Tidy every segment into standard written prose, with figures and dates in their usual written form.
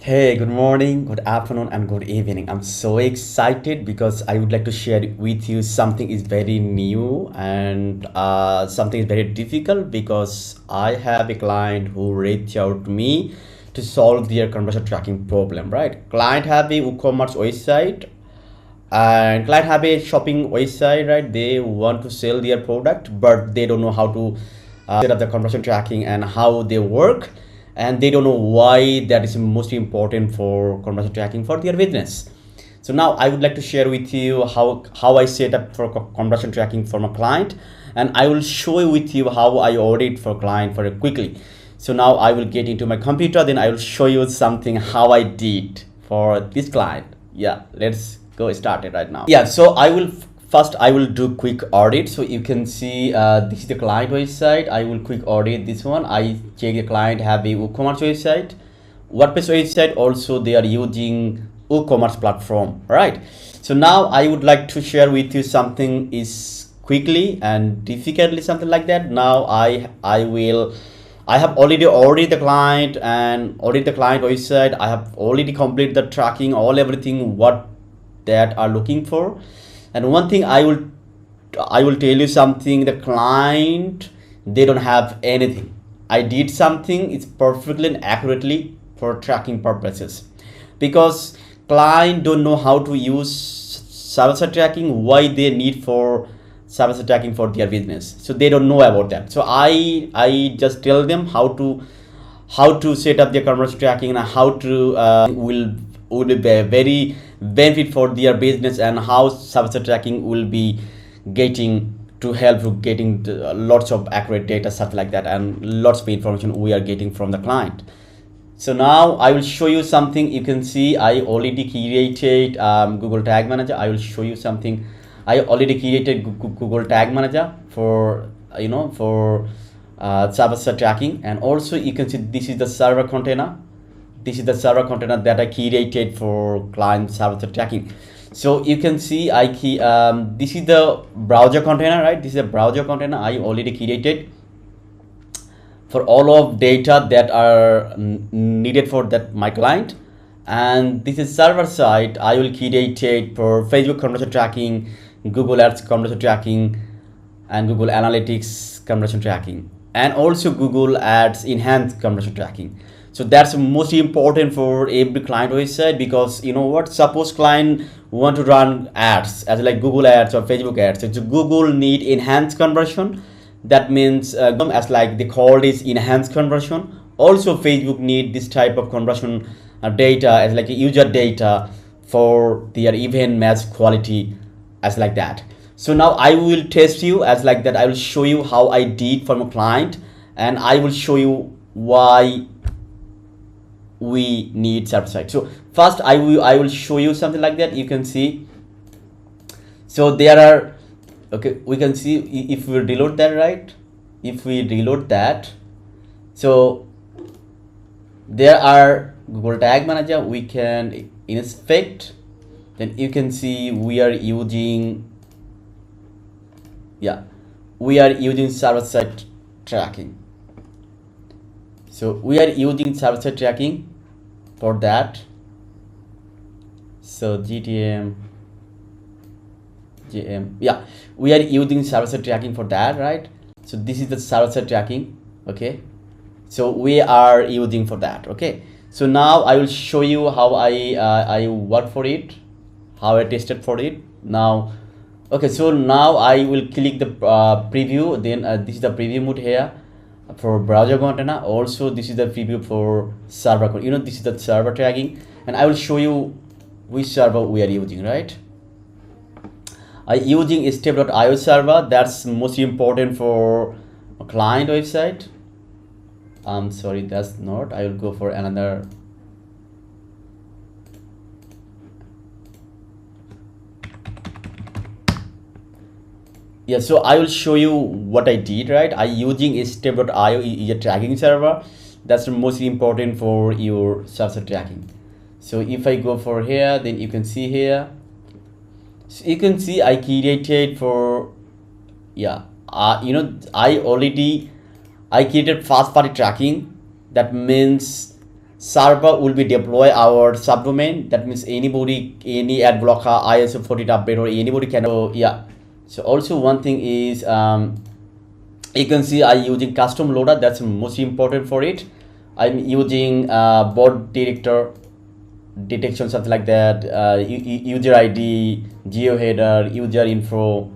Hey, good morning, good afternoon, and good evening. I'm so excited because I would like to share with you something is very new and something is very difficult because I have a client who reached out to me to solve their conversion tracking problem, right? Client have a WooCommerce website and client have a shopping website, right? They want to sell their product, but they don't know how to set up the conversion tracking and how they work, and they don't know why that is most important for conversion tracking for their business. So now I would like to share with you how I set up for conversion tracking for my client, and I will show you with you how I audit for client for quickly. So now I will get into my computer, then I will show you something how I did for this client. Yeah, let's go started right now. Yeah, so I will do quick audit. So you can see this is the client website. I will quick audit this one. I check the client have a WooCommerce website, WordPress website. Also they are using WooCommerce platform, right? So now I would like to share with you something is quickly and difficultly, something like that. Now I have already audited the client and audit the client website. I have already completed the tracking, all everything what that are looking for. And one thing I will tell you something, the client, they don't have anything. I did something, it's perfectly and accurately for tracking purposes, because client don't know how to use server-side tracking, why they need for server-side tracking for their business. So they don't know about that. So I just tell them how to set up their conversion tracking and how to will be very benefit for their business, and how server tracking will be getting to help to getting lots of accurate data, stuff like that, and lots of information we are getting from the client. So now I will show you something. You can see I already created Google Tag Manager. I will show you something. I already created Google Tag Manager for for server tracking. And also you can see this is the server container. This is the server container that I created for client server tracking. So you can see this is the browser container, right? This is a browser container I already created for all of data that are needed for that my client. And this is server side I will create it for Facebook conversion tracking, Google Ads conversion tracking, and Google Analytics conversion tracking, and also Google Ads enhanced conversion tracking. So that's most important for every client website, because you know what, suppose client want to run ads as like Google Ads or Facebook Ads. So Google need enhanced conversion. That means as like the call is enhanced conversion. Also Facebook need this type of conversion data as like user data for their event match quality as like that. So now I will test you as like that. I will show you how I did for my client, and I will show you why we need server side. So first I will show you something like that. You can see, so there are, okay, we can see if we reload that, right? If we reload that, so there are Google Tag Manager, we can inspect. Then you can see we are using, yeah, we are using server side tracking. So we are using server side tracking for that. So GM, yeah, we are using server side tracking for that, right? So this is the server side tracking, okay? So we are using for that, okay? So now I will show you how I work for it, how I tested for it now. Okay, so now I will click the preview. Then this is the preview mode here for browser container. Also this is the preview for server, this is the server tagging, and I will show you which server we are using, right? I using step.io server. That's most important for a client website. I'm sorry, that's not. I will go for another. Yeah, so I will show you what I did, right? I using step.io is a tracking server. That's most important for your server tracking. So if I go for here, then you can see here. So you can see I created for, yeah, I created fast party tracking. That means server will be deploy our subdomain. That means anybody, any ad blocker, ISO 14 update, or anybody can. So yeah. So also one thing is you can see I using custom loader. That's most important for it. I'm using board director detection, something like that, user ID, geo header, user info,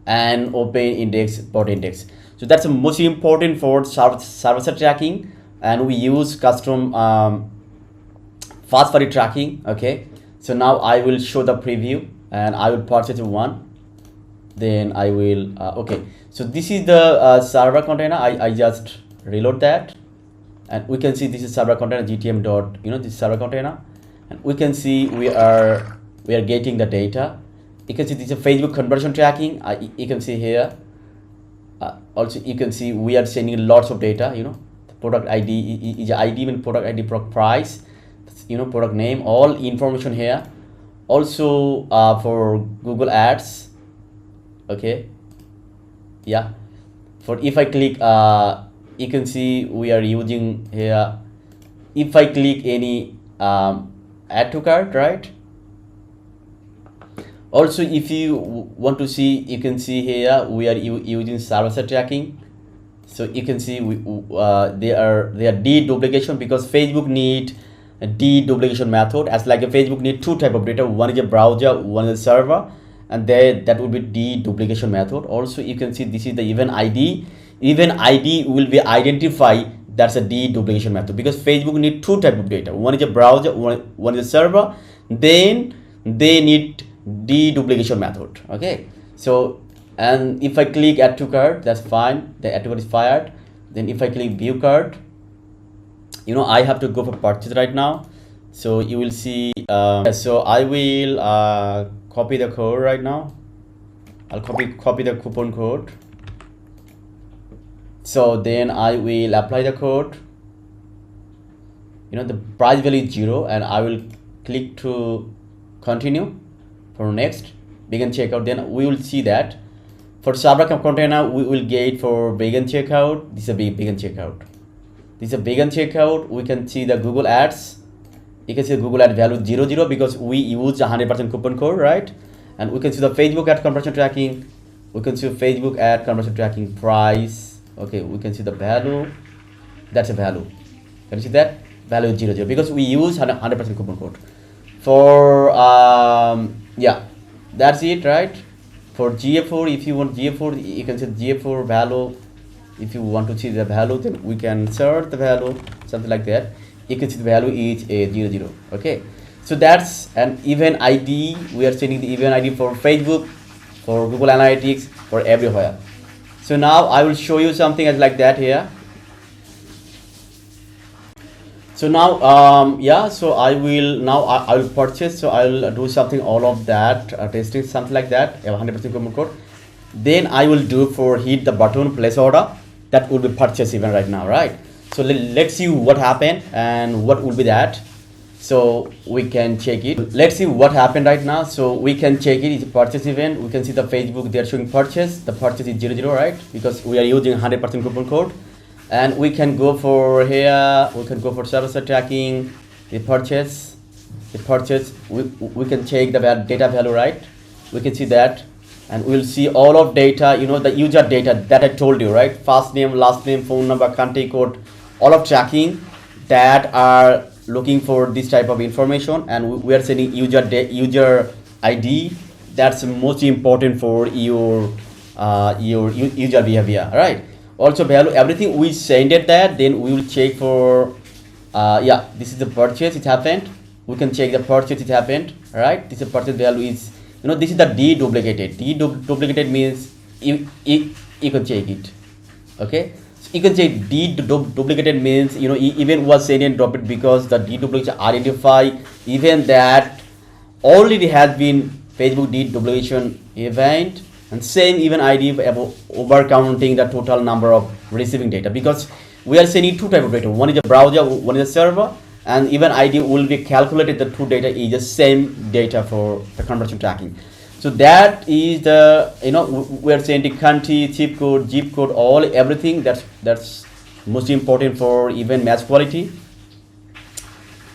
and open index, bot index. So that's most important for server tracking, and we use custom fast query tracking. Okay, so now I will show the preview, and I will purchase one. Then I will okay. So this is the server container. I just reload that, and we can see this is server container gtm dot, this server container, and we can see we are getting the data. You can see this is a Facebook conversion tracking. You can see here. Also, you can see we are sending lots of data. The product ID is ID, and product ID, product price, product name, all information here. Also for Google Ads. Okay. Yeah. For if I click, you can see we are using here. If I click any add to cart, right? Also, if you want to see, you can see here we are using server-side tracking. So you can see they are deduplication, because Facebook need a deduplication method. As like a Facebook need two type of data. One is a browser, one is a server, and that will be deduplication method. Also, you can see this is the event ID. Event ID will be identify that's a deduplication method, because Facebook need two type of data. One is a browser, one is a server. Then they need deduplication method. Okay, so and if I click add to cart, that's fine, the add to cart is fired. Then if I click view cart, I have to go for purchase right now. So you will see so I will copy the code right now. I'll copy the coupon code. So then I will apply the code. The price value is 0, and I will click to continue. For next, begin checkout. Then we will see that for server container we will get for begin checkout. This is a begin checkout. This is a begin checkout. We can see the Google Ads. You can see the Google ad value 00, because we use 100% coupon code, right? And we can see the Facebook ad conversion tracking. We can see Facebook ad conversion tracking price. Okay, we can see the value. That's a value. Can you see that value 00, because we use 100% coupon code. For yeah, that's it, right? For GA4, if you want GA4, you can see GA4 value. If you want to see the value, then we can search the value, something like that. You can see the value is a 00. Okay, so that's an event ID. We are sending the event ID for Facebook, for Google Analytics, for everywhere. So now I will show you something as like that here. So now yeah, so I will purchase. So I will do something, all of that testing, something like that, 100% coupon code. Then I will do for hit the button place order. That will be purchase event right now, right? So let's see what happened and what will be that. So we can check it. Let's see what happened right now. So we can check it. It's a purchase event. We can see the Facebook, they're showing purchase. The purchase is 00, right? Because we are using 100% coupon code. And we can go for here, we can go for server-side tracking, the purchase, we can check the data value, right? We can see that, and we'll see all of data, the user data that I told you, right? First name, last name, phone number, country code, all of tracking that are looking for this type of information, and we are sending user ID. That's most important for your user behavior, right? Also value, everything we send it that, then we will check for yeah, this is the purchase, it happened. We can check the purchase, it happened, right? This is purchase value is, this is the deduplicated. Deduplicated means you can check it. Okay, so you can check deduplicated means even was sent and drop it, because the deduplication identify even that already has been Facebook deduplication event. And same even ID about over counting the total number of receiving data, because we are sending two type of data. One is a browser, one is a server, and even ID will be calculated. The two data is the same data for the conversion tracking. So that is the we are sending country, zip code, all everything. That's most important for even match quality.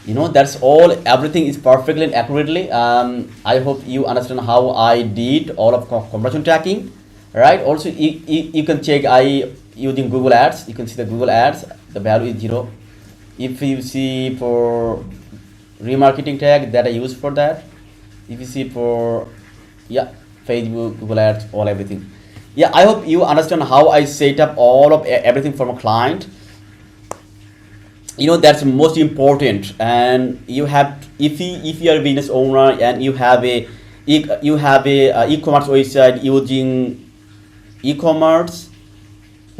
That's all. Everything is perfectly and accurately. I hope you understand how I did all of conversion tracking, right? Also, you can check I using Google Ads. You can see the Google Ads. The value is 0. If you see for remarketing tag that I use for that, if you see for, yeah, Facebook, Google Ads, all everything. Yeah, I hope you understand how I set up all of everything from a client. That's most important. And you have, if you are a business owner and you have a e-commerce website using e-commerce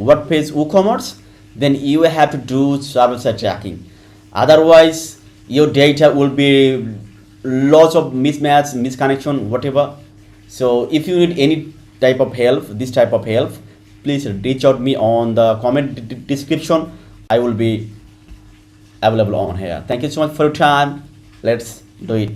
WordPress WooCommerce, then you have to do server side tracking. Otherwise, your data will be lots of mismatch, misconnection, whatever. So if you need any type of help, this type of help, please reach out me on the comment description. I will be available on here. Thank you so much for your time. Let's do it.